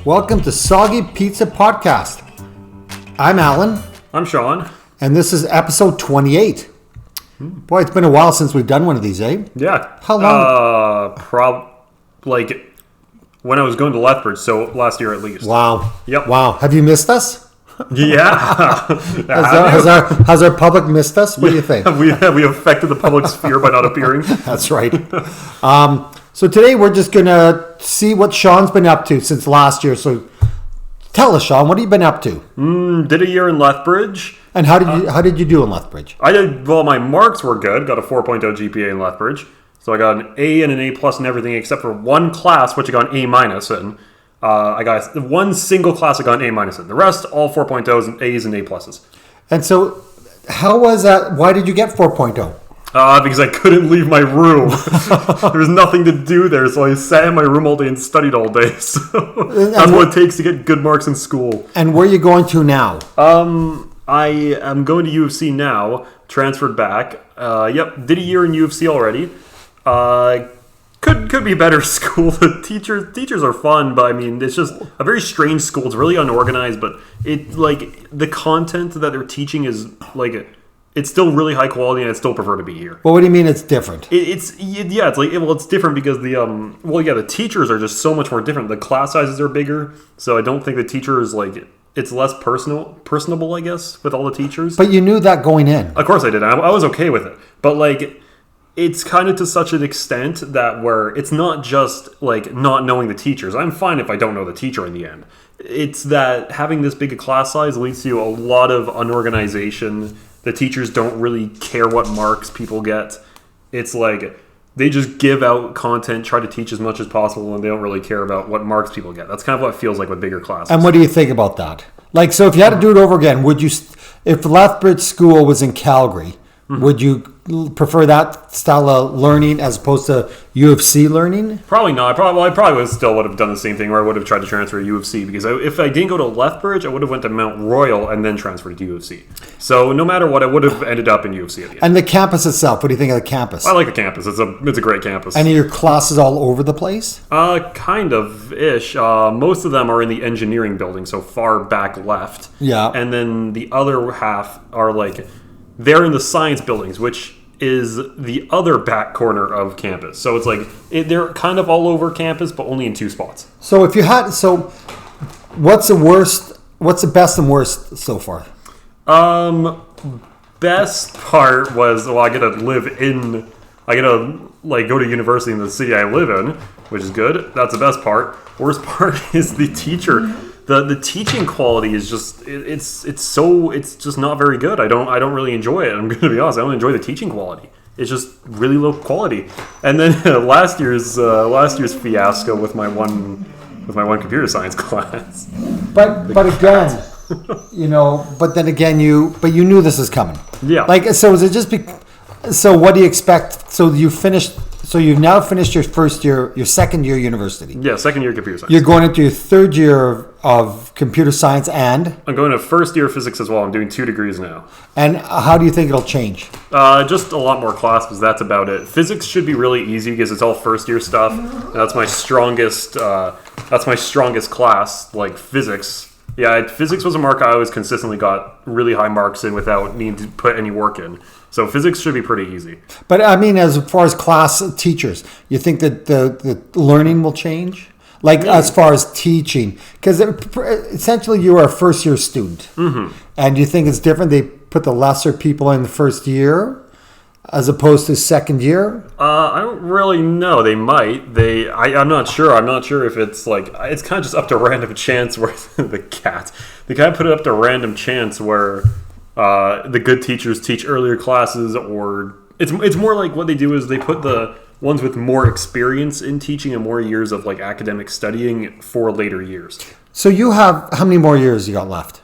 Welcome to Soggy Pizza Podcast. I'm Allan. I'm Sean. And this is episode 28. Boy, it's been a while since we've done one of these, eh? Yeah. How long? When I was going to Lethbridge, so last year at least. Wow. Yep. Wow. Have you missed us? Yeah. Has our public missed us? What do you think? Have we affected the public sphere by not appearing? That's right. So today we're just going to see what Sean's been up to since last year. So tell us, Sean, what have you been up to? Did a year in Lethbridge. And how did you do in Lethbridge? My marks were good. Got a 4.0 GPA in Lethbridge. So I got an A and an A plus in everything except for one class, which I got an A minus in. I got one single class I got an A minus in. The rest, all 4.0s and A's and A pluses. And so how was that? Why did you get 4.0? Because I couldn't leave my room. There was nothing to do there, so I sat in my room all day and studied all day. So that's what it takes to get good marks in school. And where are you going to now? I am going to U of C now, transferred back. Did a year in U of C already. Could be better school. The teachers are fun, but I mean, it's just a very strange school. It's really unorganized, but the content that they're teaching is it's still really high quality, and I still prefer to be here. Well, what do you mean it's different? It's different because the teachers are just so much more different. The class sizes are bigger, so I don't think the teachers it's less personable, I guess, with all the teachers. But you knew that going in. Of course I did. I was okay with it. But it's kind of to such an extent that where it's not just not knowing the teachers. I'm fine if I don't know the teacher in the end. It's that having this big a class size leads to a lot of unorganization. The teachers don't really care what marks people get. It's they just give out content, try to teach as much as possible, and they don't really care about what marks people get. That's kind of what it feels like with bigger classes. And what do you think about that? So if you had to do it over again, if Lethbridge School was in Calgary, would you prefer that style of learning as opposed to U of C learning? Probably not. I probably would have done the same thing where I would have tried to transfer to U of C because if I didn't go to Lethbridge, I would have went to Mount Royal and then transferred to U of C. So no matter what, I would have ended up in U of C at the end. And the campus itself, what do you think of the campus? I like the campus. It's a great campus. And are your classes all over the place? Kind of ish. Most of them are in the engineering building, so far back left. Yeah. And then the other half are they're in the science buildings, which is the other back corner of campus. So it's they're kind of all over campus, but only in two spots. So what's the best and worst so far? Best part was, I get to go to university in the city I live in, which is good. That's the best part. Worst part is the teacher. The teaching quality is just it's just not very good. I don't really enjoy it. I'm going to be honest. I don't enjoy the teaching quality. It's just really low quality. And then last year's fiasco with my one computer science class. But again, you knew this is coming. Yeah. So is it just so what do you expect? So you've now finished your second year university. Yeah, second year computer science. You're going into your third year of computer science and? I'm going to first year physics as well. I'm doing 2 degrees now. And how do you think it'll change? Just a lot more classes. That's about it. Physics should be really easy because it's all first year stuff. And that's my strongest. That's my strongest class, physics. Yeah, physics was a mark I always consistently got really high marks in without needing to put any work in. So physics should be pretty easy. But I mean, as far as class teachers, you think that the learning will change? As far as teaching? Because essentially you are a first year student. Mm-hmm. And you think it's different? They put the lesser people in the first year as opposed to second year? I don't really know. They might. I'm not sure. I'm not sure if it's it's kind of just up to random chance where they kind of put it up to random chance where the good teachers teach earlier classes, or it's more like what they do is they put the ones with more experience in teaching and more years of academic studying for later years. So you have, how many more years you got left?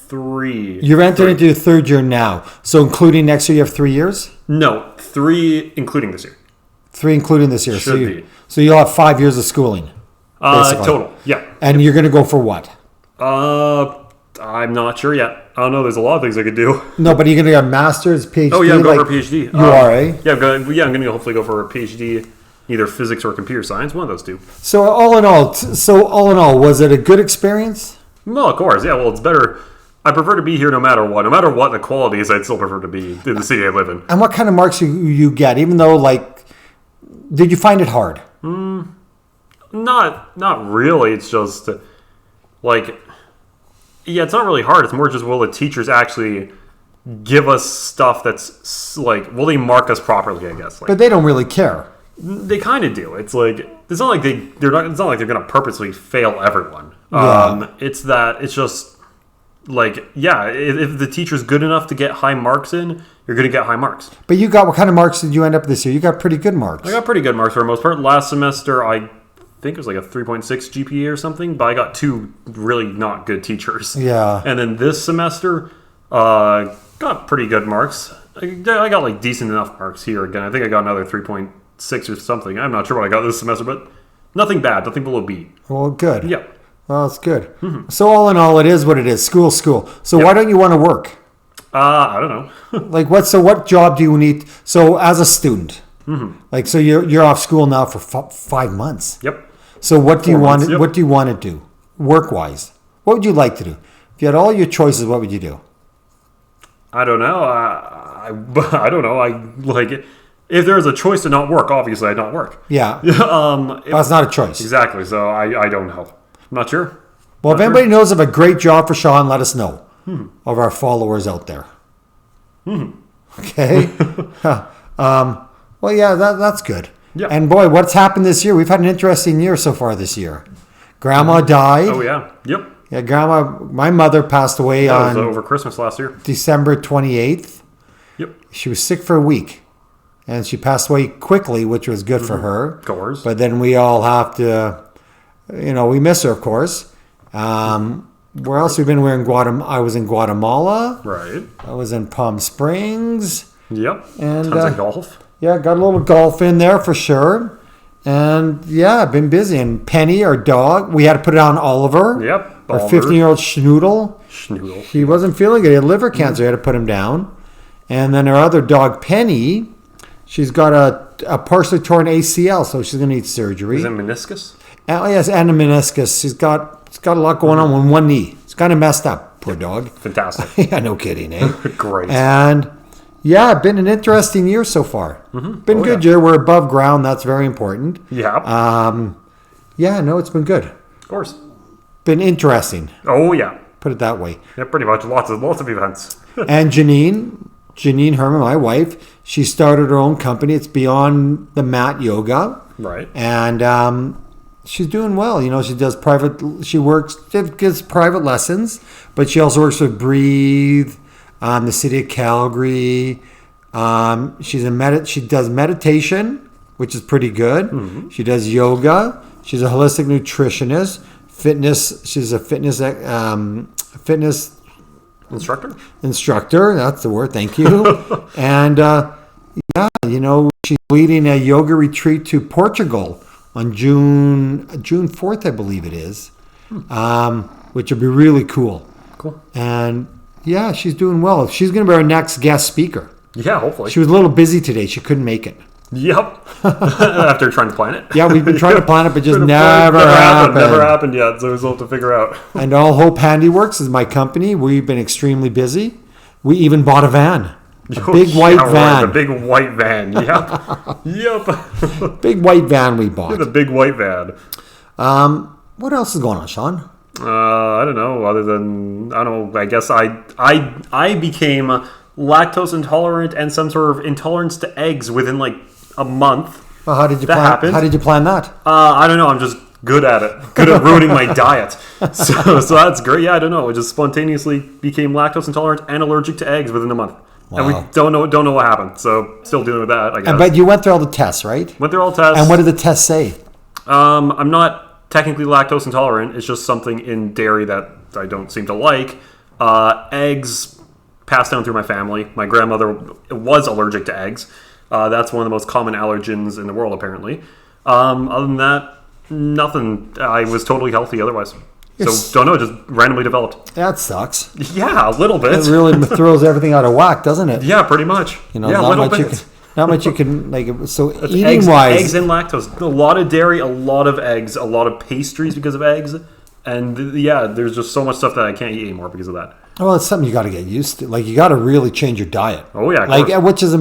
3. You're entering into your third year now. So including next year, you have 3 years? No, 3 including this year. 3 including this year. Should be. So you'll have 5 years of schooling. Total, yeah. And you're going to go for what? I'm not sure yet. I don't know. There's a lot of things I could do. No, but you're going to get a master's, PhD? Oh, yeah, I'm going for a PhD. You are, eh? Yeah, I'm going to hopefully go for a PhD. either physics or computer science, one of those two. So all in all, was it a good experience? Well, of course, yeah. Well, it's better. I prefer to be here no matter what. No matter what the quality is, I'd still prefer to be in the city I live in. And what kind of marks you get? Even though, like, did you find it hard? Not really. It's just like, yeah, it's not really hard. It's more just, will the teachers actually give us stuff that's like, will they mark us properly? I guess. Like, But they don't really care. they kind of do. It's like, it's not like they're not. It's not like they're going to purposely fail everyone. Yeah. It's just like, yeah, if the teacher's good enough to get high marks in, you're going to get high marks. But you got, what kind of marks did you end up this year? You got pretty good marks. I got pretty good marks for the most part. Last semester, I think it was like a 3.6 GPA or something, but I got 2 really not good teachers. Yeah. And then this semester, got pretty good marks. I got like decent enough marks here again. I think I got another 3.6 or something. I'm not sure what I got this semester, but nothing bad, nothing below B. Well, good. Yeah. Well, that's good. So all in all, it is what it is. School. So why don't you want to work? I don't know. Like what job do you need? So as a student, like, so you're off school now for 5 months. Yep. So what do you 4 want? months, yep. What do you want to do, work wise? What would you like to do? If you had all your choices, what would you do? I don't know. I don't know. I like it. If there's a choice to not work, obviously I'd not work. Yeah. If- That's not a choice. exactly. So I don't know. I'm not sure. Well, if anybody knows of a great job for Sean, let us know. Of our followers out there. Okay. Well, yeah, that's good. Yeah. And boy, what's happened this year? We've had an interesting year so far this year. Grandma died. Oh yeah. Yep. Yeah, my mother passed away That was on over Christmas last year. December 28th. Yep. She was sick for a week. And she passed away quickly, which was good for her. Of course. But then we all have to, we miss her, of course. Where else we've been? I was in Guatemala. Right. I was in Palm Springs. Yep. And, Tons of golf. Yeah, got a little golf in there for sure. And yeah, I've been busy. And Penny, our dog, we had to put it on Oliver. Yep. Our Oliver. 15-year-old schnoodle. Schnoodle. He wasn't feeling good. He had liver cancer. I had to put him down. And then our other dog, Penny, she's got a partially torn ACL, so she's going to need surgery. Is it meniscus? Yes, and a meniscus. She's got a lot going on with one knee. It's kind of messed up, poor dog. Fantastic. Yeah, no kidding, eh? Great. And yeah, been an interesting year so far. Been a good year. We're above ground. That's very important. Yeah. Yeah, no, it's been good. Of course. Been interesting. Oh yeah. Put it that way. Yeah, pretty much. Lots of events. And Janine Herman, my wife, she started her own company. It's Beyond the Mat Yoga. Right. And she's doing well. She does gives private lessons, but she also works with Breathe, the city of Calgary. She does meditation, which is pretty good. She does yoga. She's a holistic nutritionist. Fitness. She's a fitness instructor. That's the word. Thank you. And she's leading a yoga retreat to Portugal on June 4th, I believe it is, which would be really cool. Cool. And yeah, she's doing well. She's going to be our next guest speaker. Yeah, hopefully. She was a little busy today. She couldn't make it. Yep. After trying to plan it. Yeah, we've been trying to plan it, but just never happened. Never happened yet, so we'll have to figure out. And All Hope Handiworks is my company. We've been extremely busy. We even bought a van. A big white van. Right, the big white van. Yep. Yep. Big white van we bought. The big white van. What else is going on, Sean? I don't know. Other than, I don't know. I guess I became lactose intolerant and some sort of intolerance to eggs within like a month. Well, how did you happened. How did you plan that? I don't know. I'm just good at it. Good at ruining my diet. So that's great. Yeah, I don't know. I just spontaneously became lactose intolerant and allergic to eggs within a month. Wow. And we don't know what happened. So still dealing with that, I guess. But you went through all the tests, right? Went through all the tests. And what did the tests say? I'm not technically lactose intolerant. It's just something in dairy that I don't seem to like. Eggs passed down through my family. My grandmother was allergic to eggs. That's one of the most common allergens in the world, apparently. Other than that, nothing. I was totally healthy otherwise. So, don't know, just randomly developed. That sucks. Yeah, a little bit. It really throws everything out of whack, doesn't it? Yeah, pretty much. Yeah, a little bit. Not much you can like. So That's eating wise, eggs and lactose. A lot of dairy, a lot of eggs, a lot of pastries because of eggs, and there's just so much stuff that I can't eat anymore because of that. well, it's something you got to get used to. Like you got to really change your diet. Oh yeah, of like course. which is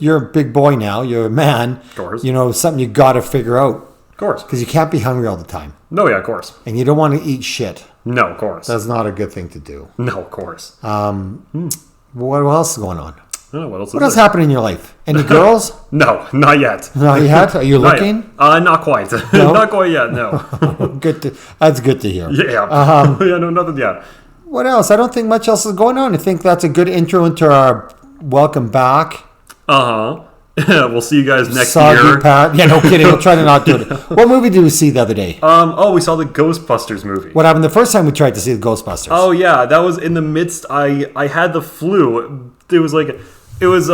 you're a big boy now. You're a man. Of course. You know something you got to figure out Of course. because you can't be hungry all the time, No, yeah, of course. and you don't want to eat shit. No, of course. That's not a good thing to do. No, of course. What else is going on? I don't know what else. What else happened in your life? Any girls? No, not yet. Not yet. Are you Not looking? yet. Not quite. No? Not quite yet. No. Good. That's good to hear. Yeah. Yeah. No, nothing yet. What else? I don't think much else is going on. I think that's a good intro into our welcome back. We'll see you guys next Soggy year. Pat. Yeah, no kidding. We'll try to not do it. What movie did we see the other day? We saw the Ghostbusters movie. What happened the first time we tried to see the Ghostbusters? Oh yeah, that was in the midst. I had the flu. It was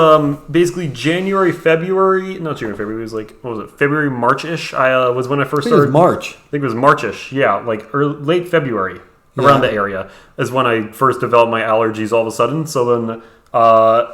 basically January, February. Not January, February. It was like what was it? February, March-ish. I was when I first I think it started. was March. I think it was March-ish. Yeah, like late February, around the area is when I first developed my allergies. All of a sudden, so then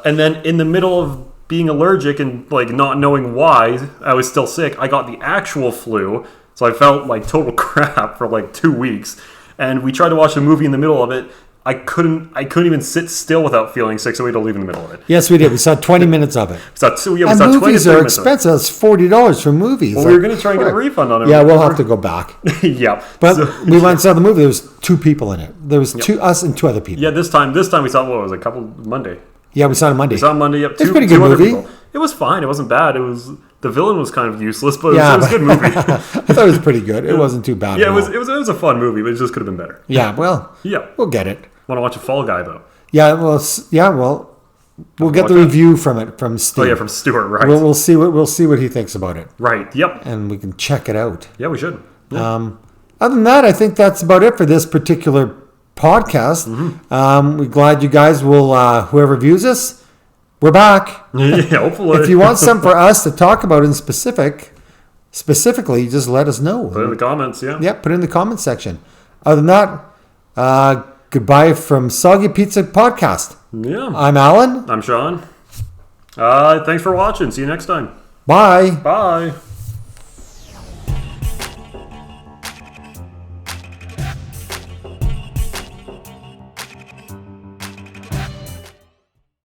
and then in the middle of being allergic and like not knowing why I was still sick, I got the actual flu. So I felt like total crap for like 2 weeks. And we tried to watch a movie in the middle of it. I couldn't even sit still without feeling sick, so we had to leave in the middle of it. Yes, we did. We saw 20 minutes of it. We saw 20 And movies are minutes of it. expensive. It's $40 for movies. Well, we were going to try and get a refund on it. Yeah, we'll have to go back. Yeah. But So- we went and saw the movie. There was 2 people in it. There was us and 2 other people. yeah, this time we saw what was it, a couple Monday. Yeah, we saw it on Monday. We saw it Monday. Yep, It's a pretty good other movie. people. It was fine. It wasn't bad. The villain was kind of useless, but Yeah, it was a good movie. I thought it was pretty good. It wasn't too bad. Yeah, at it all. was a fun movie, but it just could have been better. Yeah, well, Yeah. we'll get it. Want to watch a Fall Guy though? Yeah, well, we'll get the Okay. review from it from Steve. Oh yeah, from Stuart, right? We'll see what he thinks about it, Right. Yep. and we can check it out. Yeah, we should. Yeah. Other than that, I think that's about it for this particular podcast. We're glad you guys will. Whoever views us, we're back. Yeah, hopefully. If you want something for us to talk about in specifically, just let us know. Put it in the comments. Yeah. Yeah, put it in the comments section. Other than that, goodbye from Soggy Pizza Podcast. Yeah. I'm Allan. I'm Sean. Thanks for watching. See you next time. Bye. Bye.